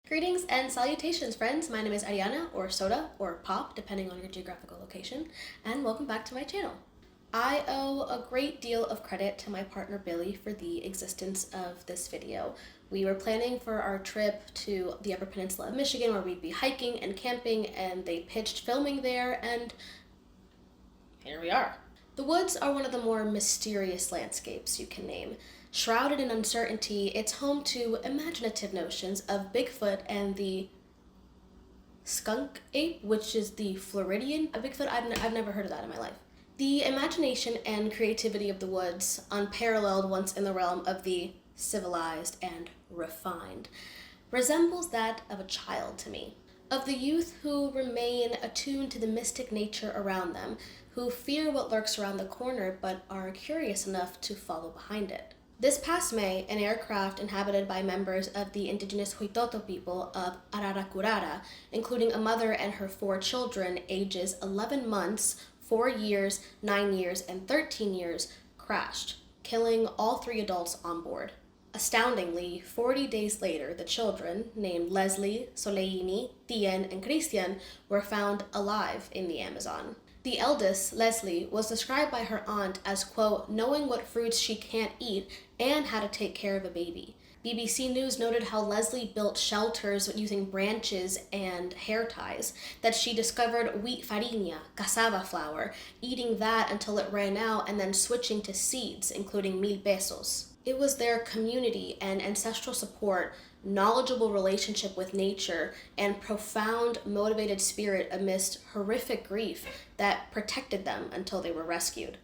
Greetings and salutations, friends. My name is Ariana, or Soda, or Pop, depending on your geographical location, and welcome back to my channel. I owe a great deal of credit to my partner Billy for the existence of this video. We were planning for our trip to the Upper Peninsula of Michigan, where we'd be hiking and camping, and they pitched filming there, and here we are. The woods are one of the more mysterious landscapes you can name. Shrouded in uncertainty, it's home to imaginative notions of Bigfoot and the skunk ape, which is the Floridian. A Bigfoot, I've never heard of that in my life. The imagination and creativity of the woods, unparalleled once in the realm of the civilized and refined, resembles that of a child to me. Of the youth who remain attuned to the mystic nature around them, who fear what lurks around the corner but are curious enough to follow behind it. This past May, an aircraft inhabited by members of the indigenous Huitoto people of Araraquara, including a mother and her 4 children, ages 11 months, 4 years, 9 years, and 13 years, crashed, killing all 3 adults on board. Astoundingly, 40 days later, the children, named Leslie, Soleini, Tien, and Christian, were found alive in the Amazon. The eldest, Leslie, was described by her aunt as, quote, knowing what fruits she can't eat and how to take care of a baby. BBC News noted how Leslie built shelters using branches and hair ties, that she discovered wheat farinha, cassava flour, eating that until it ran out and then switching to seeds, including mil pesos. It was their community and ancestral support, knowledgeable relationship with nature, and profound, motivated spirit amidst horrific grief that protected them until they were rescued.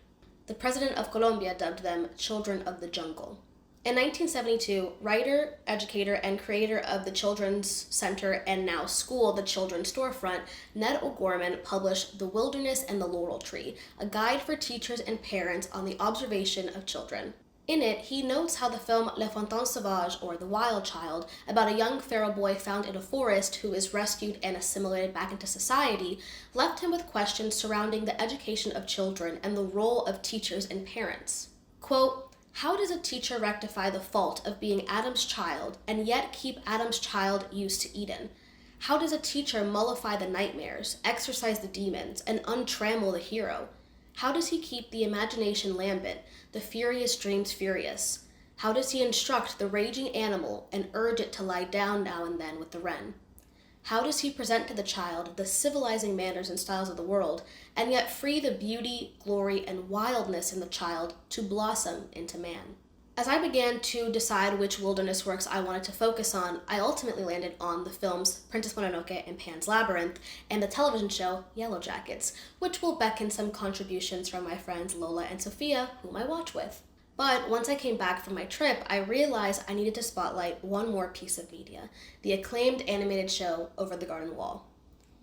The president of Colombia dubbed them children of the jungle. In 1972, writer, educator, and creator of the Children's Center and now school, the Children's Storefront, Ned O'Gorman published The Wilderness and the Laurel Tree, a guide for teachers and parents on the observation of children. In it, he notes how the film L'Enfant Sauvage, or The Wild Child, about a young feral boy found in a forest who is rescued and assimilated back into society, left him with questions surrounding the education of children and the role of teachers and parents. Quote, how does a teacher rectify the fault of being Adam's child and yet keep Adam's child used to Eden? How does a teacher mollify the nightmares, exorcise the demons, and untrammel the hero? How does he keep the imagination lambent, the furious dreams furious? How does he instruct the raging animal and urge it to lie down now and then with the wren? How does he present to the child the civilizing manners and styles of the world, and yet free the beauty, glory, and wildness in the child to blossom into man? As I began to decide which wilderness works I wanted to focus on, I ultimately landed on the films Princess Mononoke and Pan's Labyrinth, and the television show Yellowjackets, which will beckon some contributions from my friends Lola and Sophia, whom I watch with. But once I came back from my trip, I realized I needed to spotlight one more piece of media, the acclaimed animated show Over the Garden Wall.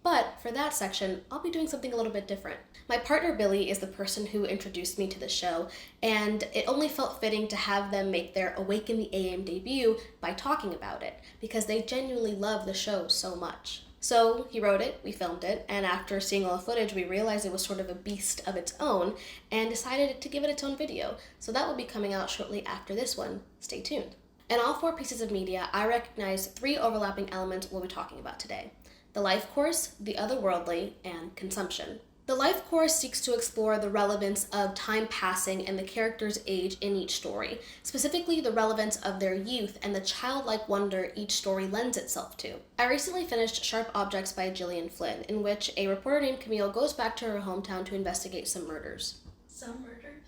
But for that section, I'll be doing something a little bit different. My partner Billy is the person who introduced me to the show, and it only felt fitting to have them make their Awaken the AM debut by talking about it, because they genuinely love the show so much. So he wrote it, we filmed it, and after seeing all the footage, we realized it was sort of a beast of its own, and decided to give it its own video. So that will be coming out shortly after this one. Stay tuned. In all 4 pieces of media, I recognize 3 overlapping elements we'll be talking about today: the life course, the otherworldly, and consumption. The life course seeks to explore the relevance of time passing and the character's age in each story, specifically the relevance of their youth and the childlike wonder each story lends itself to. I recently finished Sharp Objects by Gillian Flynn, in which a reporter named Camille goes back to her hometown to investigate some murders. Some murders?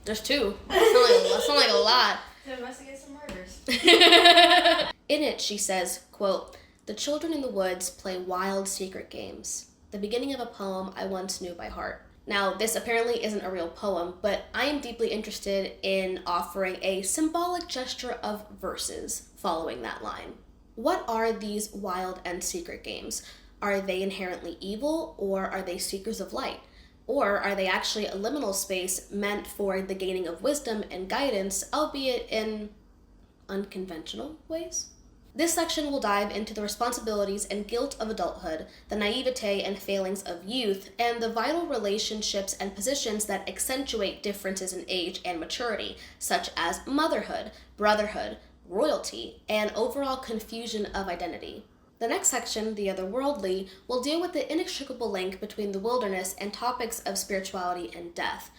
There's 2. That sounds like a lot. To investigate some murders. In it, she says, quote, the children in the woods play wild secret games. The beginning of a poem I once knew by heart. Now, this apparently isn't a real poem, but I am deeply interested in offering a symbolic gesture of verses following that line. What are these wild and secret games? Are they inherently evil, or are they seekers of light? Or are they actually a liminal space meant for the gaining of wisdom and guidance, albeit in unconventional ways? This section will dive into the responsibilities and guilt of adulthood, the naivete and failings of youth, and the vital relationships and positions that accentuate differences in age and maturity, such as motherhood, brotherhood, royalty, and overall confusion of identity. The next section, The Otherworldly, will deal with the inextricable link between the wilderness and topics of spirituality and death.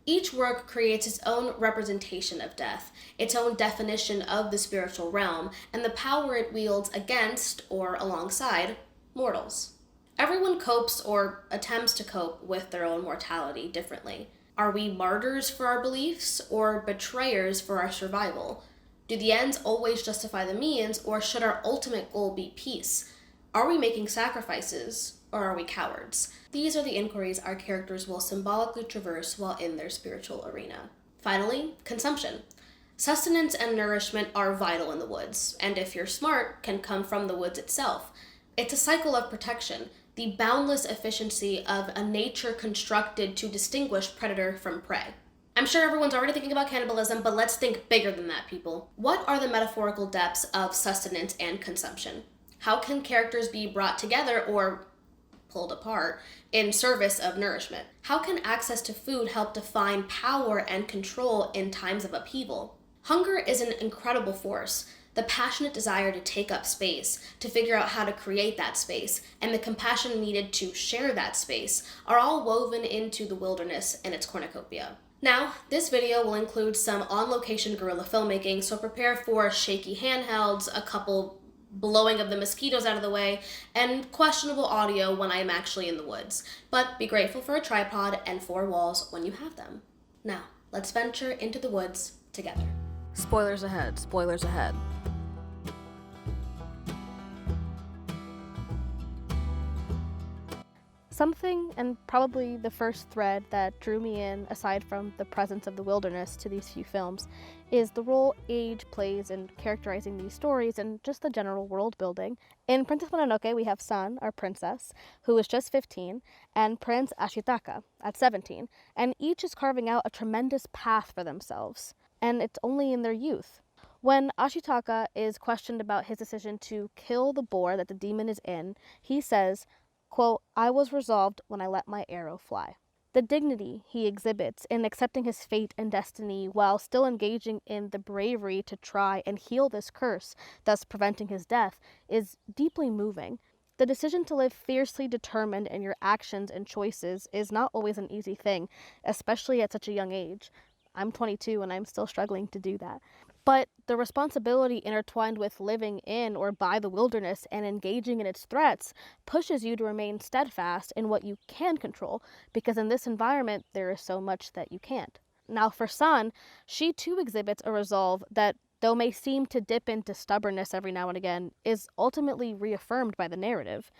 Each work creates its own representation of death, its own definition of the spiritual realm, and the power it wields against, or alongside, mortals. Everyone copes or attempts to cope with their own mortality differently. Are we martyrs for our beliefs, or betrayers for our survival? Do the ends always justify the means, or should our ultimate goal be peace? Are we making sacrifices, or are we cowards? These are the inquiries our characters will symbolically traverse while in their spiritual arena. Finally, consumption. Sustenance and nourishment are vital in the woods, and if you're smart, can come from the woods itself. It's a cycle of protection, the boundless efficiency of a nature constructed to distinguish predator from prey. I'm sure everyone's already thinking about cannibalism, but let's think bigger than that, people. What are the metaphorical depths of sustenance and consumption? How can characters be brought together or pulled apart in service of nourishment? How can access to food help define power and control in times of upheaval? Hunger is an incredible force. The passionate desire to take up space, to figure out how to create that space, and the compassion needed to share that space are all woven into the wilderness and its cornucopia. Now, this video will include some on-location guerrilla filmmaking, so prepare for shaky handhelds, a couple blowing of the mosquitoes out of the way, and questionable audio when I am actually in the woods. But be grateful for a tripod and 4 walls when you have them. Now, let's venture into the woods together. Spoilers ahead, spoilers ahead. Something, and probably the first thread that drew me in, aside from the presence of the wilderness to these few films, is the role age plays in characterizing these stories and just the general world building. In Princess Mononoke, we have San, our princess, who is just 15, and Prince Ashitaka at 17, and each is carving out a tremendous path for themselves, and it's only in their youth. When Ashitaka is questioned about his decision to kill the boar that the demon is in, he says, quote, "I was resolved when I let my arrow fly." The dignity he exhibits in accepting his fate and destiny while still engaging in the bravery to try and heal this curse, thus preventing his death, is deeply moving. The decision to live fiercely determined in your actions and choices is not always an easy thing, especially at such a young age. I'm 22 and I'm still struggling to do that. But the responsibility intertwined with living in or by the wilderness and engaging in its threats pushes you to remain steadfast in what you can control, because in this environment there is so much that you can't. Now for San, she too exhibits a resolve that, though may seem to dip into stubbornness every now and again, is ultimately reaffirmed by the narrative.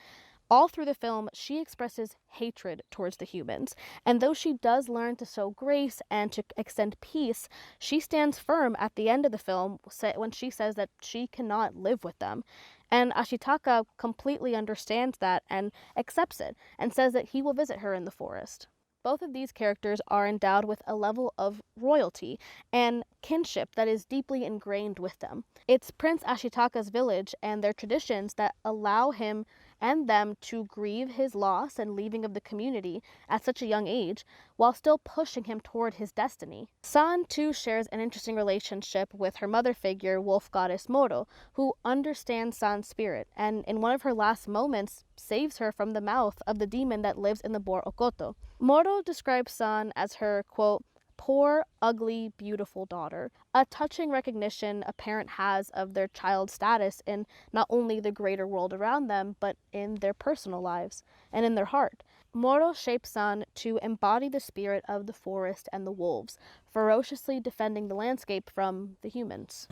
All through the film, she expresses hatred towards the humans, and though she does learn to show grace and to extend peace, she stands firm at the end of the film when she says that she cannot live with them. And Ashitaka completely understands that and accepts it, and says that he will visit her in the forest. Both of these characters are endowed with a level of royalty and kinship that is deeply ingrained with them. It's Prince Ashitaka's village and their traditions that allow him and them to grieve his loss and leaving of the community at such a young age, while still pushing him toward his destiny. San, too, shares an interesting relationship with her mother figure, wolf goddess Moro, who understands San's spirit, and in one of her last moments, saves her from the mouth of the demon that lives in the boar Okoto. Moro describes San as her, quote, "poor, ugly, beautiful daughter," a touching recognition a parent has of their child's status in not only the greater world around them, but in their personal lives and in their heart. Moro shapes San to embody the spirit of the forest and the wolves, ferociously defending the landscape from the humans.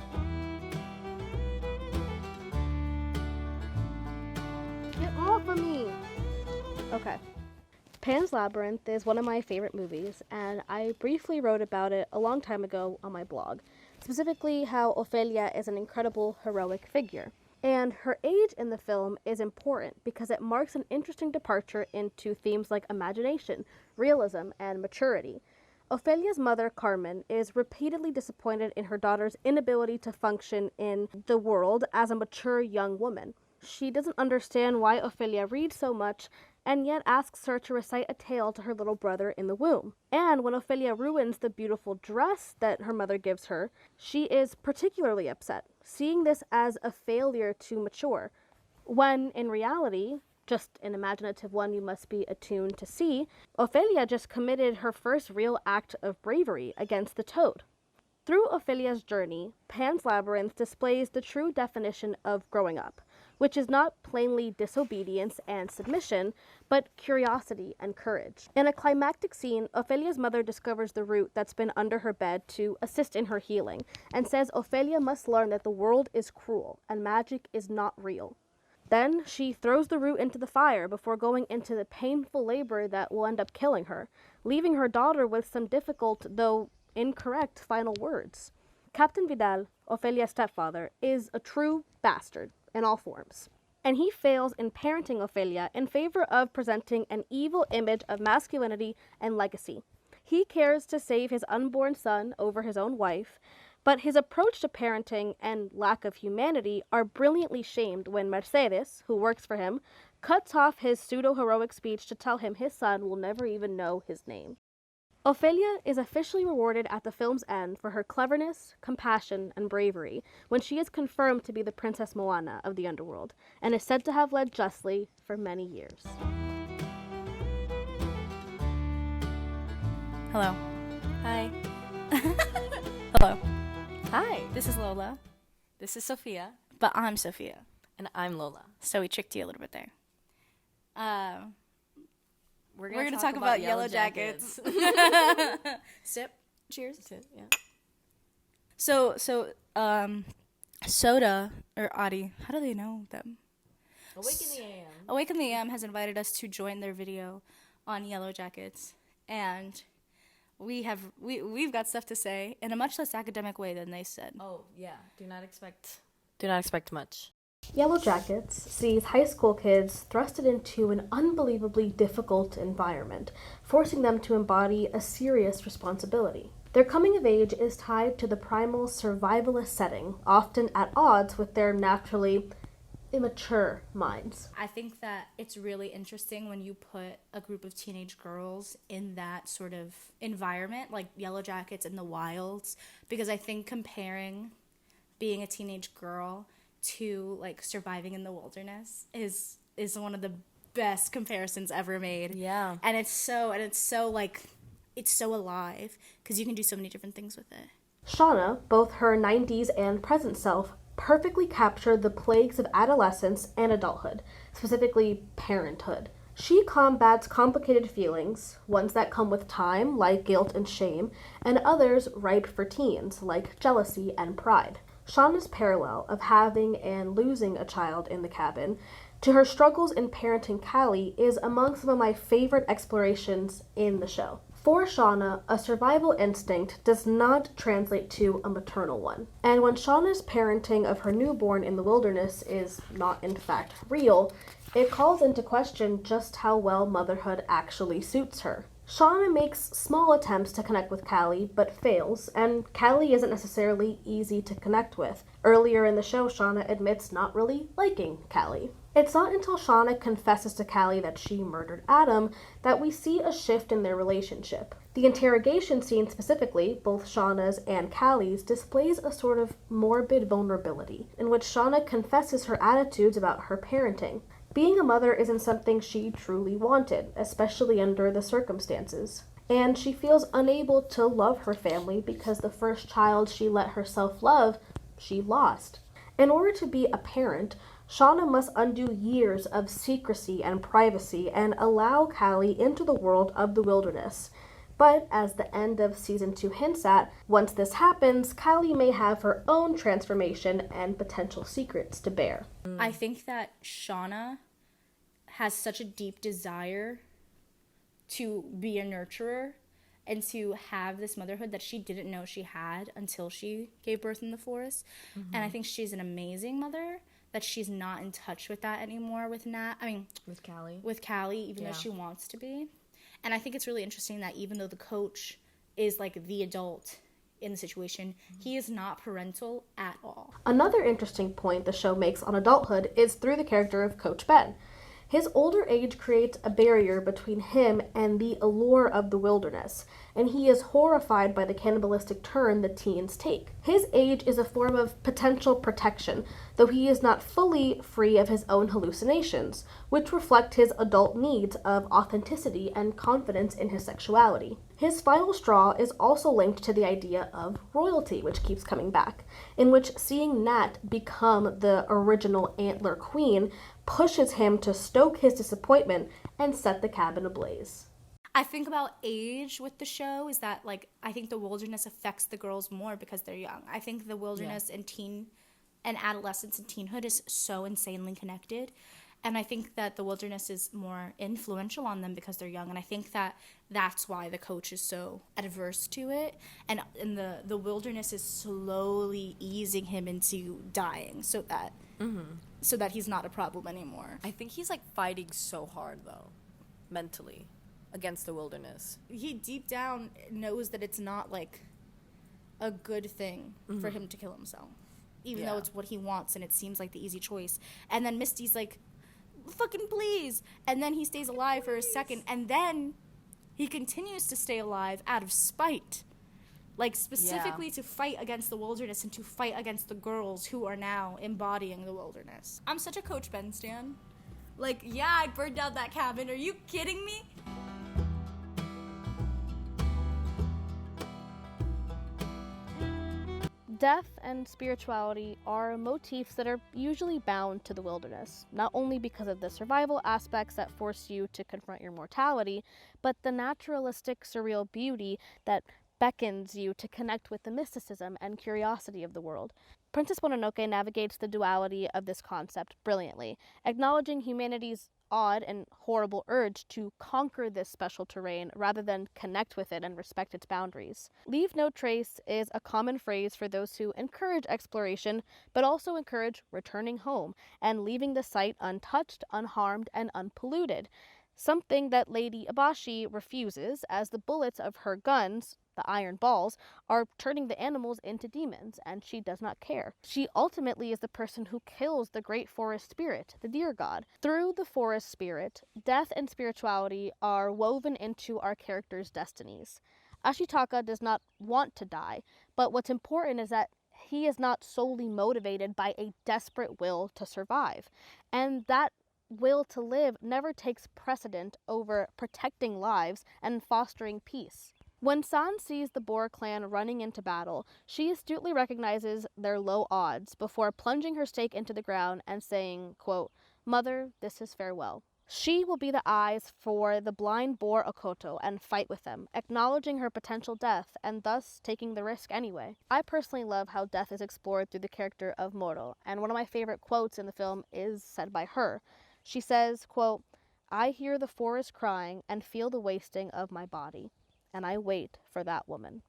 Get off of me! Okay. Pan's Labyrinth is one of my favorite movies, and I briefly wrote about it a long time ago on my blog, specifically how Ophelia is an incredible heroic figure. And her age in the film is important because it marks an interesting departure into themes like imagination, realism, and maturity. Ophelia's mother, Carmen, is repeatedly disappointed in her daughter's inability to function in the world as a mature young woman. She doesn't understand why Ophelia reads so much, and yet asks her to recite a tale to her little brother in the womb. And when Ophelia ruins the beautiful dress that her mother gives her, she is particularly upset, seeing this as a failure to mature, when in reality, just an imaginative one you must be attuned to see, Ophelia just committed her first real act of bravery against the toad. Through Ophelia's journey, Pan's Labyrinth displays the true definition of growing up, which is not plainly disobedience and submission, but curiosity and courage. In a climactic scene, Ophelia's mother discovers the root that's been under her bed to assist in her healing, and says Ophelia must learn that the world is cruel and magic is not real. Then she throws the root into the fire before going into the painful labor that will end up killing her, leaving her daughter with some difficult, though incorrect, final words. Captain Vidal, Ophelia's stepfather, is a true bastard in all forms, and he fails in parenting Ophelia in favor of presenting an evil image of masculinity and legacy. He cares to save his unborn son over his own wife, but his approach to parenting and lack of humanity are brilliantly shamed when Mercedes, who works for him, cuts off his pseudo-heroic speech to tell him his son will never even know his name. Ophelia is officially rewarded at the film's end for her cleverness, compassion, and bravery when she is confirmed to be the Princess Moana of the underworld, and is said to have led justly for many years. Hello. Hi. Hello. Hi, this is Lola. This is Sophia. But I'm Sophia. And I'm Lola. So we tricked you a little bit there. We're going to talk about Yellowjackets. Sip. Cheers. Sip, yeah. So, Soda, or Adi, how do they know them? Awaken the AM. Awaken the AM has invited us to join their video on Yellowjackets, and we've got stuff to say in a much less academic way than they said. Oh, yeah. Do not expect much. Yellowjackets sees high school kids thrusted into an unbelievably difficult environment, forcing them to embody a serious responsibility. Their coming of age is tied to the primal survivalist setting, often at odds with their naturally immature minds. I think that it's really interesting when you put a group of teenage girls in that sort of environment, like Yellowjackets in the wilds, because I think comparing being a teenage girl to like surviving in the wilderness is one of the best comparisons ever made. Yeah. And it's so alive because you can do so many different things with it. Shauna, both her 90s and present self, perfectly captured the plagues of adolescence and adulthood, specifically parenthood. She combats complicated feelings, ones that come with time, like guilt and shame, and others ripe for teens, like jealousy and pride. Shauna's parallel of having and losing a child in the cabin to her struggles in parenting Callie is among some of my favorite explorations in the show. For Shauna, a survival instinct does not translate to a maternal one. And when Shauna's parenting of her newborn in the wilderness is not in fact real, it calls into question just how well motherhood actually suits her. Shauna makes small attempts to connect with Callie, but fails, and Callie isn't necessarily easy to connect with. Earlier in the show, Shauna admits not really liking Callie. It's not until Shauna confesses to Callie that she murdered Adam that we see a shift in their relationship. The interrogation scene specifically, both Shauna's and Callie's, displays a sort of morbid vulnerability, in which Shauna confesses her attitudes about her parenting. Being a mother isn't something she truly wanted, especially under the circumstances. And she feels unable to love her family because the first child she let herself love, she lost. In order to be a parent, Shauna must undo years of secrecy and privacy and allow Callie into the world of the wilderness. But as the end of season 2 hints at, once this happens, Callie may have her own transformation and potential secrets to bear. I think that Shauna has such a deep desire to be a nurturer and to have this motherhood that she didn't know she had until she gave birth in the forest. Mm-hmm. And I think she's an amazing mother, that she's not in touch with that anymore with Callie, even though she wants to be. And I think it's really interesting that even though the coach is like the adult in the situation, he is not parental at all. Another interesting point the show makes on adulthood is through the character of Coach Ben. His older age creates a barrier between him and the allure of the wilderness, and he is horrified by the cannibalistic turn the teens take. His age is a form of potential protection, though he is not fully free of his own hallucinations, which reflect his adult needs of authenticity and confidence in his sexuality. His final straw is also linked to the idea of royalty, which keeps coming back, in which seeing Nat become the original antler queen pushes him to stoke his disappointment and set the cabin ablaze. I think about age with the show is that, like, I think the wilderness affects the girls more because they're young. I think the wilderness and adolescence and teenhood is so insanely connected. And I think that the wilderness is more influential on them because they're young. And I think that that's why the coach is so adverse to it. And the wilderness is slowly easing him into dying so that he's not a problem anymore. I think he's like fighting so hard though, mentally, against the wilderness. He deep down knows that it's not like a good thing for him to kill himself, even though it's what he wants and it seems like the easy choice. And then Misty's like, fucking please. And then he stays alive for a second, and then he continues to stay alive out of spite. Like, specifically to fight against the wilderness and to fight against the girls who are now embodying the wilderness. I'm such a Coach Ben stan. Like, yeah, I burned down that cabin. Are you kidding me? Death and spirituality are motifs that are usually bound to the wilderness, not only because of the survival aspects that force you to confront your mortality, but the naturalistic, surreal beauty that beckons you to connect with the mysticism and curiosity of the world. Princess Mononoke navigates the duality of this concept brilliantly, acknowledging humanity's odd and horrible urge to conquer this special terrain rather than connect with it and respect its boundaries. Leave no trace is a common phrase for those who encourage exploration, but also encourage returning home and leaving the site untouched, unharmed, and unpolluted. Something that Lady Abashi refuses, as the bullets of her guns, the iron balls, are turning the animals into demons, and she does not care. She ultimately is the person who kills the great forest spirit, the deer god. Through the forest spirit, death and spirituality are woven into our characters' destinies. Ashitaka does not want to die, but what's important is that he is not solely motivated by a desperate will to survive, and that will to live never takes precedent over protecting lives and fostering peace. When San sees the Boer clan running into battle, she astutely recognizes their low odds before plunging her stake into the ground and saying, quote, "Mother, this is farewell." She will be the eyes for the blind Boer Okoto and fight with them, acknowledging her potential death and thus taking the risk anyway. I personally love how death is explored through the character of Moro, and one of my favorite quotes in the film is said by her. She says, quote, "I hear the forest crying and feel the wasting of my body, and I wait for that woman."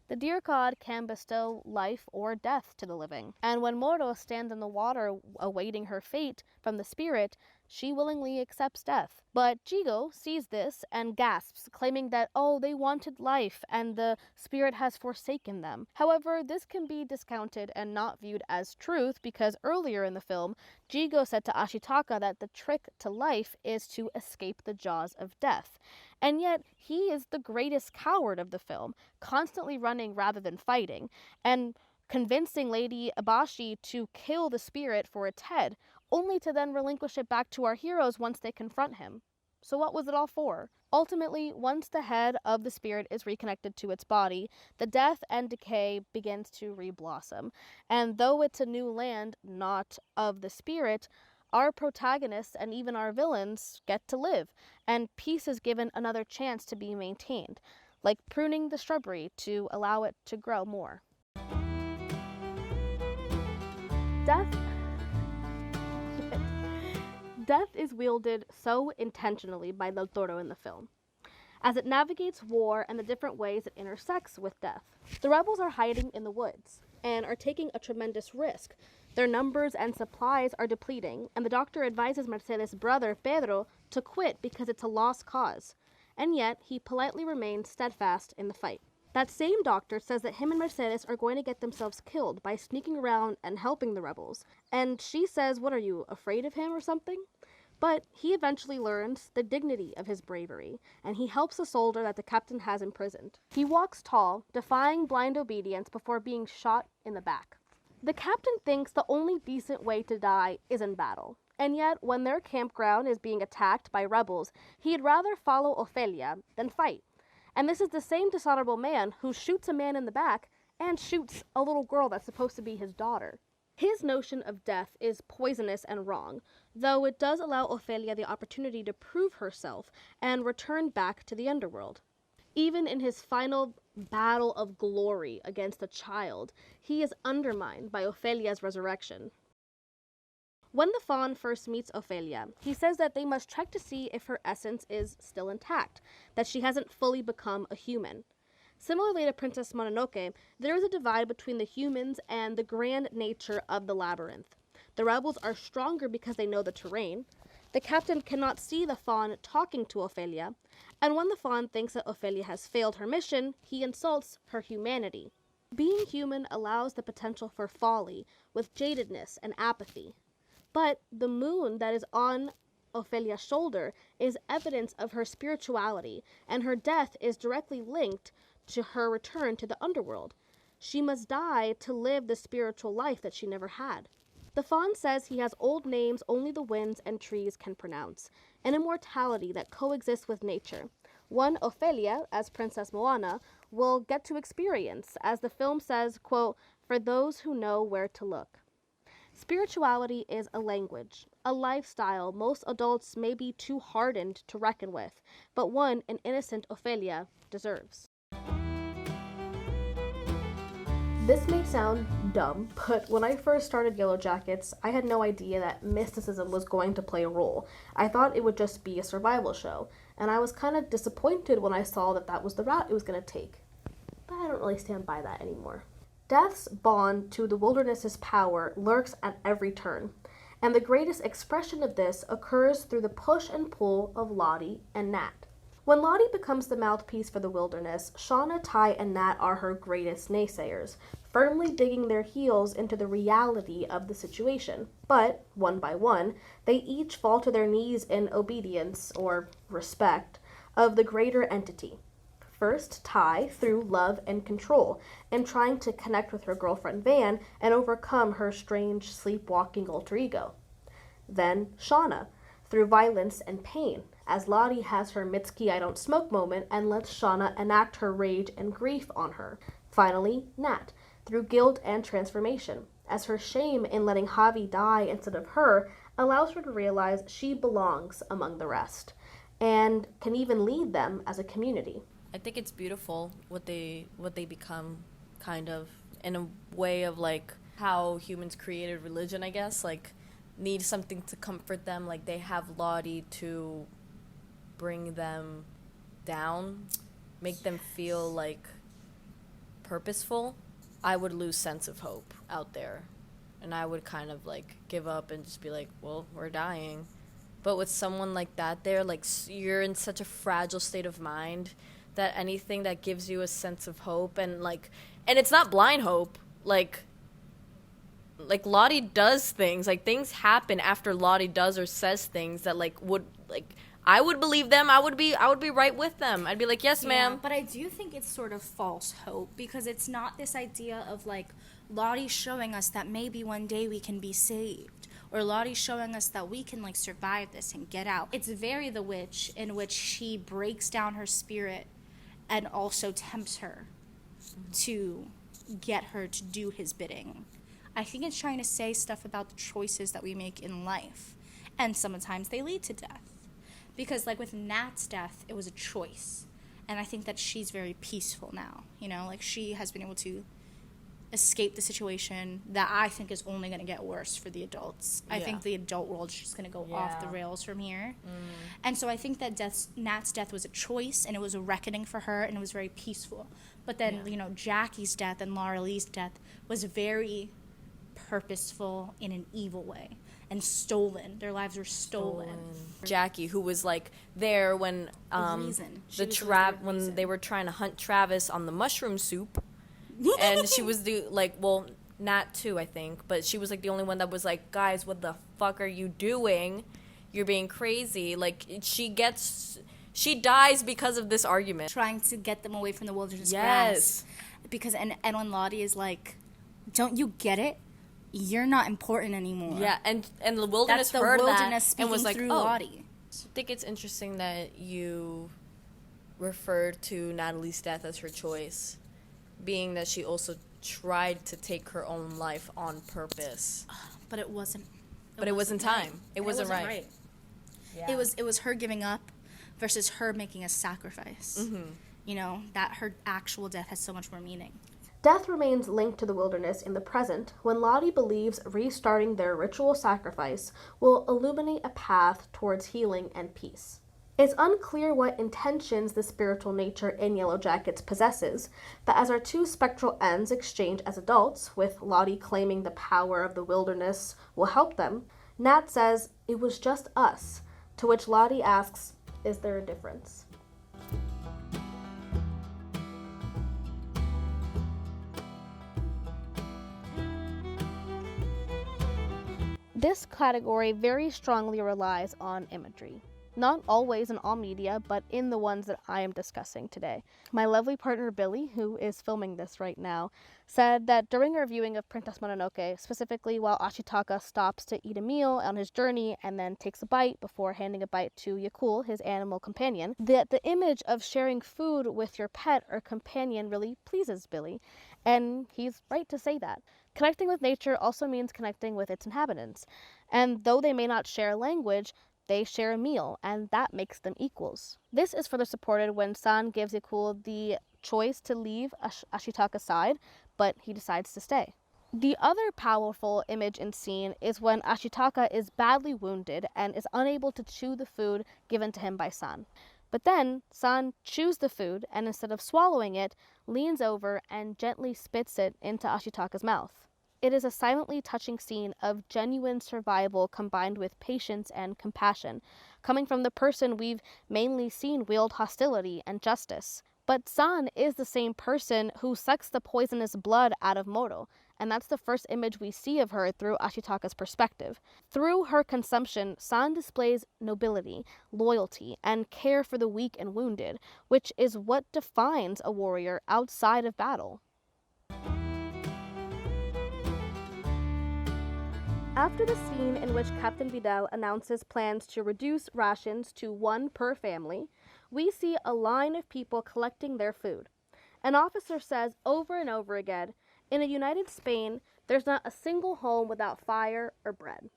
The deer god can bestow life or death to the living, and when Moro stands in the water awaiting her fate from the spirit, she willingly accepts death. But Jigo sees this and gasps, claiming that, oh, they wanted life and the spirit has forsaken them. However, this can be discounted and not viewed as truth because earlier in the film, Jigo said to Ashitaka that the trick to life is to escape the jaws of death. And yet, he is the greatest coward of the film, constantly running rather than fighting, and convincing Lady Abashi to kill the spirit for its head, only to then relinquish it back to our heroes once they confront him. So what was it all for? Ultimately, once the head of the spirit is reconnected to its body, the death and decay begins to reblossom. And though it's a new land, not of the spirit, our protagonists and even our villains get to live, and peace is given another chance to be maintained, like pruning the shrubbery to allow it to grow more. Death is wielded so intentionally by Del Toro in the film, as it navigates war and the different ways it intersects with death. The rebels are hiding in the woods and are taking a tremendous risk. Their numbers and supplies are depleting, and the doctor advises Mercedes' brother, Pedro, to quit because it's a lost cause. And yet, he politely remains steadfast in the fight. That same doctor says that him and Mercedes are going to get themselves killed by sneaking around and helping the rebels. And she says, what are you, afraid of him or something? But he eventually learns the dignity of his bravery, and he helps the soldier that the captain has imprisoned. He walks tall, defying blind obedience before being shot in the back. The captain thinks the only decent way to die is in battle, and yet when their campground is being attacked by rebels, he'd rather follow Ophelia than fight. And this is the same dishonorable man who shoots a man in the back and shoots a little girl that's supposed to be his daughter. His notion of death is poisonous and wrong, though it does allow Ophelia the opportunity to prove herself and return back to the underworld. Even in his final battle of glory against a child, he is undermined by Ophelia's resurrection. When the faun first meets Ophelia, he says that they must check to see if her essence is still intact, that she hasn't fully become a human. Similarly to Princess Mononoke, there is a divide between the humans and the grand nature of the labyrinth. The rebels are stronger because they know the terrain. The captain cannot see the faun talking to Ophelia, and when the faun thinks that Ophelia has failed her mission, he insults her humanity. Being human allows the potential for folly, with jadedness and apathy. But the moon that is on Ophelia's shoulder is evidence of her spirituality, and her death is directly linked to her return to the underworld. She must die to live the spiritual life that she never had. The faun says he has old names only the winds and trees can pronounce, an immortality that coexists with nature. One Ophelia, as Princess Moana, will get to experience, as the film says, quote, "for those who know where to look." Spirituality is a language, a lifestyle most adults may be too hardened to reckon with, but one an innocent Ophelia deserves. This may sound dumb, but when I first started Yellowjackets, I had no idea that mysticism was going to play a role. I thought it would just be a survival show, and I was kind of disappointed when I saw that that was the route it was going to take. But I don't really stand by that anymore. Death's bond to the wilderness's power lurks at every turn, and the greatest expression of this occurs through the push and pull of Lottie and Nat. When Lottie becomes the mouthpiece for the wilderness, Shauna, Ty, and Nat are her greatest naysayers, firmly digging their heels into the reality of the situation. But, one by one, they each fall to their knees in obedience, or respect, of the greater entity. First, Ty, through love and control, and trying to connect with her girlfriend Van and overcome her strange sleepwalking alter ego. Then, Shauna, through violence and pain, as Lottie has her Mitski I don't smoke moment and lets Shauna enact her rage and grief on her. Finally, Nat, through guilt and transformation, as her shame in letting Javi die instead of her allows her to realize she belongs among the rest, and can even lead them as a community. I think it's beautiful what they become, kind of, in a way of like how humans created religion, I guess, like need something to comfort them, like they have Lottie to bring them down, make them feel like purposeful. I would lose sense of hope out there, and I would kind of like give up and just be like, well, we're dying. But with someone like that there, like you're in such a fragile state of mind that anything that gives you a sense of hope and it's not blind hope, like Lottie does things, like things happen after Lottie does or says things that I would believe them. I would be right with them. I'd be like, yes, ma'am. But I do think it's sort of false hope, because it's not this idea of like Lottie showing us that maybe one day we can be saved, or Lottie showing us that we can like survive this and get out. It's very The Witch, in which she breaks down her spirit and also tempts her to get her to do his bidding. I think it's trying to say stuff about the choices that we make in life, and sometimes they lead to death. Because like with Nat's death, it was a choice, and I think that she's very peaceful now, like she has been able to escape the situation that I think is only going to get worse for the adults. I think the adult world is just going to go off the rails from here. And so I think that Nat's death was a choice, and it was a reckoning for her, and it was very peaceful. But then, Jackie's death and Laura Lee's death was very purposeful in an evil way, and stolen. Their lives were stolen. Jackie, who was like there when when they were trying to hunt Travis on the mushroom soup, and she was Nat too, I think, but she was like the only one that was like, guys, what the fuck are you doing? you're being crazy. Like, she dies because of this argument. Trying to get them away from the wilderness Yes. grass. Because, and when Lottie is like, don't you get it? You're not important anymore. Yeah, and the wilderness That's the heard wilderness that and was like, speaking through oh. Lottie. I think it's interesting that you referred to Natalie's death as her choice, being that she also tried to take her own life on purpose. But it wasn't. It wasn't time. It wasn't right. Yeah. It was her giving up versus her making a sacrifice. Mm-hmm. You know, that her actual death has so much more meaning. Death remains linked to the wilderness in the present when Lottie believes restarting their ritual sacrifice will illuminate a path towards healing and peace. It's unclear what intentions the spiritual nature in Yellowjackets possesses, but as our two spectral ends exchange as adults, with Lottie claiming the power of the wilderness will help them, Nat says, "It was just us," to which Lottie asks, "Is there a difference?" This category very strongly relies on imagery. Not always in all media, but in the ones that I am discussing today. My lovely partner Billy, who is filming this right now, said that during our viewing of Princess Mononoke, specifically while Ashitaka stops to eat a meal on his journey and then takes a bite before handing a bite to Yakul, his animal companion, that the image of sharing food with your pet or companion really pleases Billy. And he's right to say that. Connecting with nature also means connecting with its inhabitants. And though they may not share language, they share a meal, and that makes them equals. This is further supported when San gives Yakul the choice to leave Ashitaka's side, but he decides to stay. The other powerful image and scene is when Ashitaka is badly wounded and is unable to chew the food given to him by San. But then, San chews the food, and instead of swallowing it, leans over and gently spits it into Ashitaka's mouth. It is a silently touching scene of genuine survival combined with patience and compassion, coming from the person we've mainly seen wield hostility and justice. But San is the same person who sucks the poisonous blood out of Moro, and that's the first image we see of her through Ashitaka's perspective. Through her consumption, San displays nobility, loyalty, and care for the weak and wounded, which is what defines a warrior outside of battle. After the scene in which Captain Vidal announces plans to reduce rations to 1 per family, we see a line of people collecting their food. An officer says over and over again, "In a united Spain, there's not a single home without fire or bread."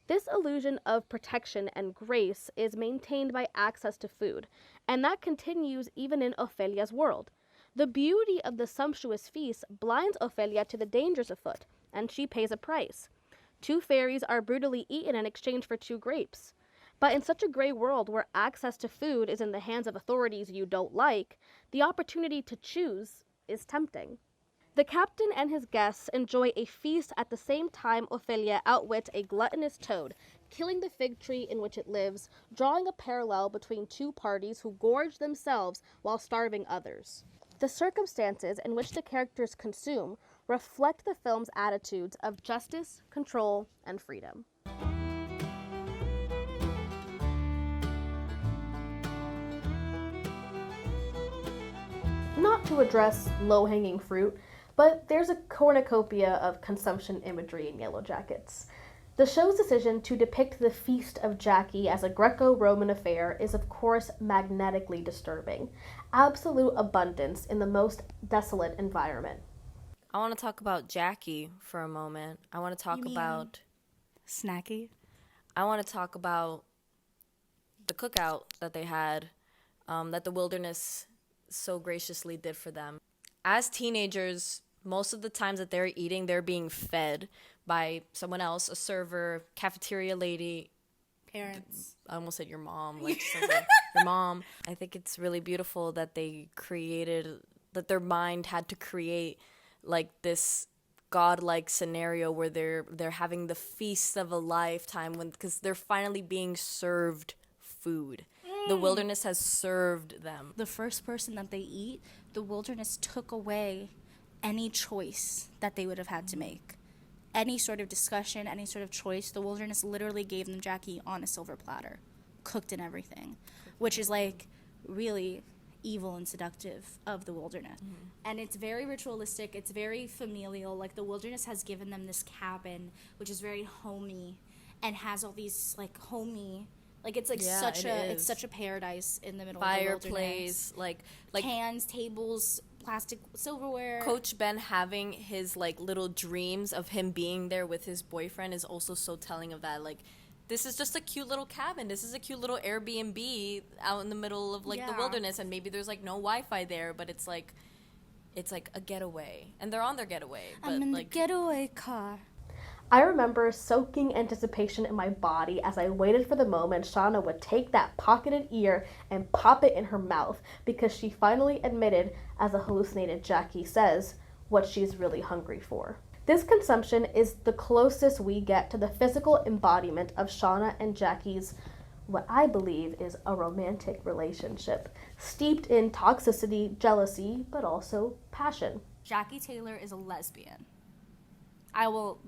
This illusion of protection and grace is maintained by access to food, and that continues even in Ophelia's world. The beauty of the sumptuous feast blinds Ophelia to the dangers afoot, and she pays a price. 2 fairies are brutally eaten in exchange for 2 grapes. But in such a gray world where access to food is in the hands of authorities you don't like, the opportunity to choose is tempting. The captain and his guests enjoy a feast at the same time Ophelia outwits a gluttonous toad, killing the fig tree in which it lives, drawing a parallel between 2 parties who gorge themselves while starving others. The circumstances in which the characters consume reflect the film's attitudes of justice, control, and freedom. Not to address low-hanging fruit, but there's a cornucopia of consumption imagery in Yellowjackets. The show's decision to depict the Feast of Jackie as a Greco-Roman affair is of course magnetically disturbing. Absolute abundance in the most desolate environment. I want to talk about Jackie for a moment. I want to talk about Snacky. I want to talk about the cookout that they had, that the wilderness so graciously did for them. As teenagers, most of the times that they're eating, they're being fed by someone else, a server, cafeteria lady. Parents. I almost said your mom, like your mom. I think it's really beautiful that they created, that their mind had to create like this godlike scenario where they're having the feast of a lifetime because they're finally being served food. The wilderness has served them. The first person that they eat, the wilderness took away any choice that they would have had to make. any sort of discussion, any sort of choice, the wilderness literally gave them Jackie on a silver platter, cooked and everything, which is like really evil and seductive of the wilderness. And it's very ritualistic, it's very familial. Like, the wilderness has given them this cabin, which is very homey and has all these like homey, like, it's like it's such a paradise in the middle of the wilderness. Fireplace, like cans, tables, plastic silverware. Coach Ben having his like little dreams of him being there with his boyfriend is also so telling of that. Like, this is just a cute little cabin. This is a cute little Airbnb out in the middle of like the wilderness, and maybe there's like no Wi-Fi there, but it's like a getaway, and they're on their getaway. But, I'm in the getaway car. I remember soaking anticipation in my body as I waited for the moment Shauna would take that pocketed ear and pop it in her mouth, because she finally admitted, as a hallucinated Jackie says, what she's really hungry for. This consumption is the closest we get to the physical embodiment of Shauna and Jackie's, what I believe is a romantic relationship, steeped in toxicity, jealousy, but also passion. Jackie Taylor is a lesbian. I will,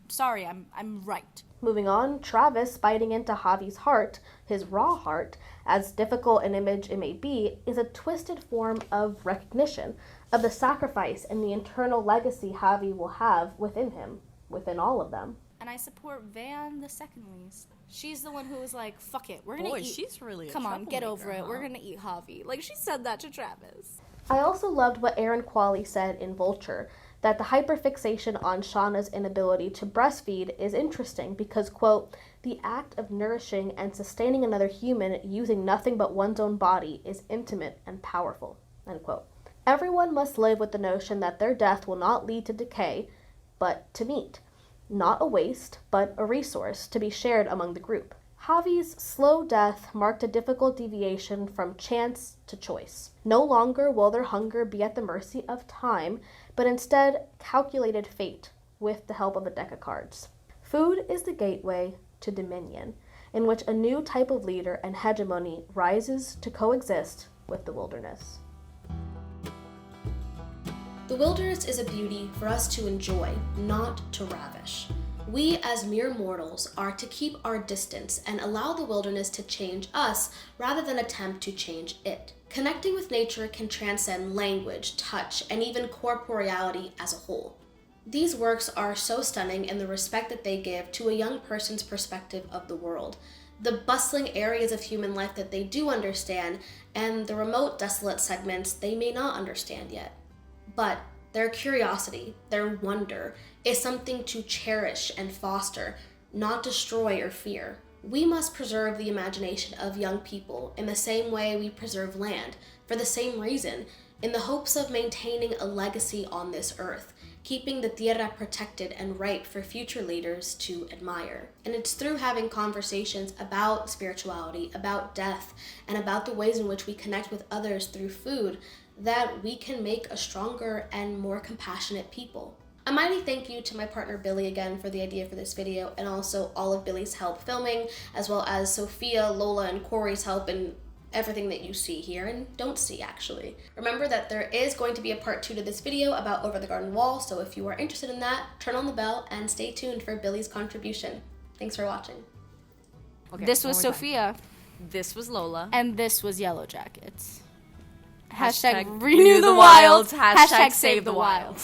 sorry, I'm right. Moving on, Travis biting into Javi's heart, his raw heart, as difficult an image it may be, is a twisted form of recognition of the sacrifice and the internal legacy Javi will have within him, within all of them. And I support Van the second least. She's the one who was like, fuck it, we're gonna boy, eat. she's really a Come on, get over it. huh? We're gonna eat Javi. Like, she said that to Travis. I also loved what Aaron Qualley said in Vulture, that the hyperfixation on Shauna's inability to breastfeed is interesting because, quote, the act of nourishing and sustaining another human using nothing but one's own body is intimate and powerful, end quote. Everyone must live with the notion that their death will not lead to decay, but to meat. Not a waste, but a resource to be shared among the group. Javi's slow death marked a difficult deviation from chance to choice. No longer will their hunger be at the mercy of time, but instead calculated fate with the help of a deck of cards. Food is the gateway to dominion, in which a new type of leader and hegemony rises to coexist with the wilderness. The wilderness is a beauty for us to enjoy, not to ravish. We, as mere mortals, are to keep our distance and allow the wilderness to change us rather than attempt to change it. Connecting with nature can transcend language, touch, and even corporeality as a whole. These works are so stunning in the respect that they give to a young person's perspective of the world, the bustling areas of human life that they do understand, and the remote, desolate segments they may not understand yet. But their curiosity, their wonder, is something to cherish and foster, not destroy or fear. We must preserve the imagination of young people in the same way we preserve land, for the same reason, in the hopes of maintaining a legacy on this earth, keeping the tierra protected and ripe for future leaders to admire. And it's through having conversations about spirituality, about death, and about the ways in which we connect with others through food that we can make a stronger and more compassionate people. A mighty thank you to my partner Billy again for the idea for this video, and also all of Billy's help filming, as well as Sophia, Lola, and Corey's help in everything that you see here and don't see actually. Remember that there is going to be a part 2 to this video about Over the Garden Wall, so if you are interested in that, turn on the bell and stay tuned for Billy's contribution. Thanks for watching. Okay, This was Sophia. This was Lola. And this was Yellowjackets. Hashtag Renew the wild. Hashtag save the wild.